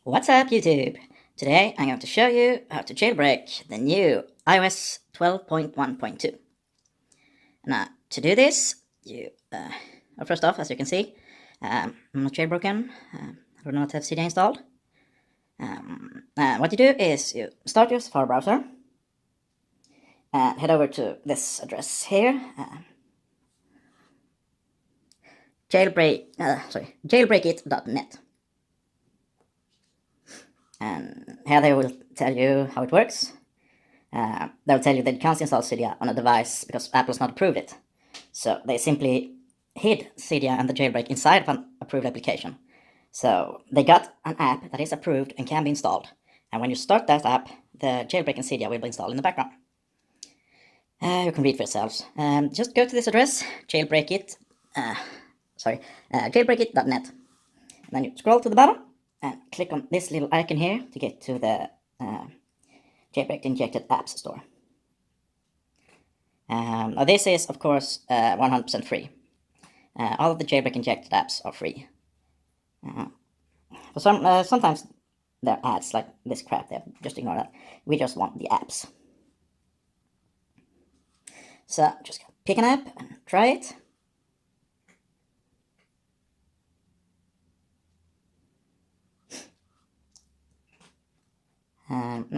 What's up, YouTube? Today I'm going to show you how to jailbreak the new iOS 12.1.2. Now, to do this, first off, as you can see, I'm not jailbroken. I do not have Cydia installed. What you do is you start your Safari browser and head over to this address here. Jailbreakit.net. And here they will tell you how it works. They'll tell you that you can't install Cydia on a device because Apple's not approved it. So they simply hid Cydia and the jailbreak inside of an approved application. So they got an app that is approved and can be installed. And when you start that app, the jailbreak and Cydia will be installed in the background. You can read for yourselves. Just go to this address, jailbreakit.net. And then you scroll to the bottom and click on this little icon here to get to the jailbreak injected apps store. Now this is, of course, 100% free. All of the jailbreak injected apps are free. Sometimes there are ads like this crap there. Just ignore that. We just want the apps. So just pick an app and try it.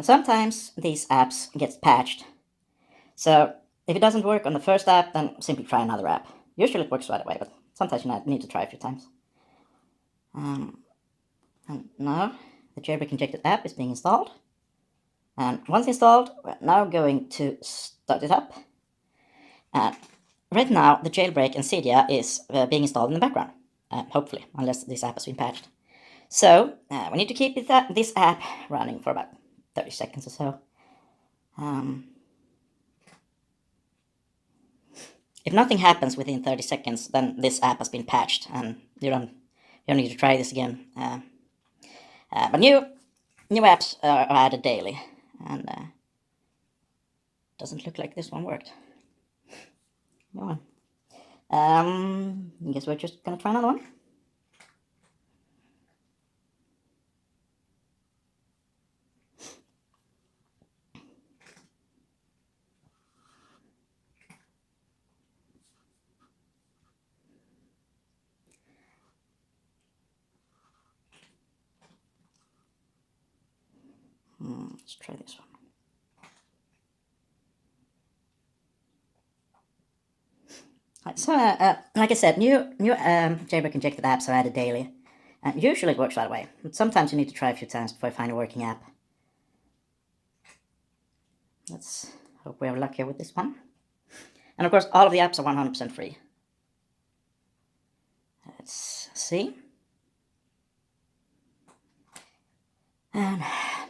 Sometimes these apps get patched. So if it doesn't work on the first app, then simply try another app. Usually it works right away, but sometimes you need to try a few times. And now the jailbreak injected app is being installed. And once installed, we're now going to start it up. And right now the jailbreak and Cydia is being installed in the background. Hopefully, unless this app has been patched. So we need to keep this app running for about 30 seconds or so. If nothing happens within 30 seconds, then this app has been patched, and you don't need to try this again. But new apps are added daily, and doesn't look like this one worked. No one. I guess we're just gonna try another one. Let's try this one. So, like I said, new jailbreak injected apps are added daily. Usually it works that way. But sometimes you need to try a few times before you find a working app. Let's hope we have luck here with this one. And of course, all of the apps are 100% free. Let's see. And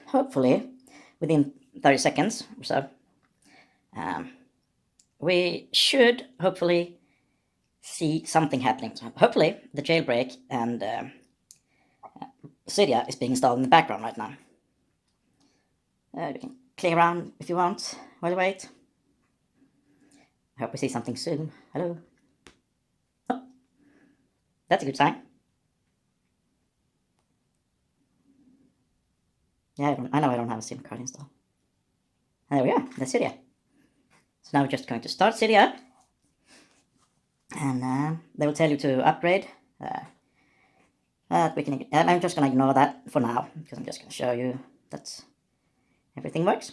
hopefully, within 30 seconds or so, we should hopefully see something happening. So hopefully, the jailbreak and Cydia is being installed in the background right now. You can click around if you want while you wait. I hope we see something soon. Hello. Oh, that's a good sign. Yeah, I know I don't have a SIM card installed. And there we are, that's Cydia. So now we're just going to start Cydia up. And they will tell you to upgrade. I'm just going to ignore that for now, because I'm just going to show you that everything works.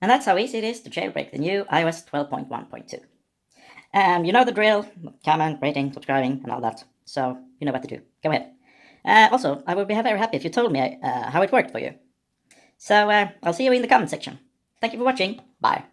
And that's how easy it is to jailbreak the new iOS 12.1.2. You know the drill: comment, rating, subscribing, and all that. So you know what to do. Go ahead. Also, I would be very happy if you told me how it worked for you. So I'll see you in the comment section. Thank you for watching. Bye.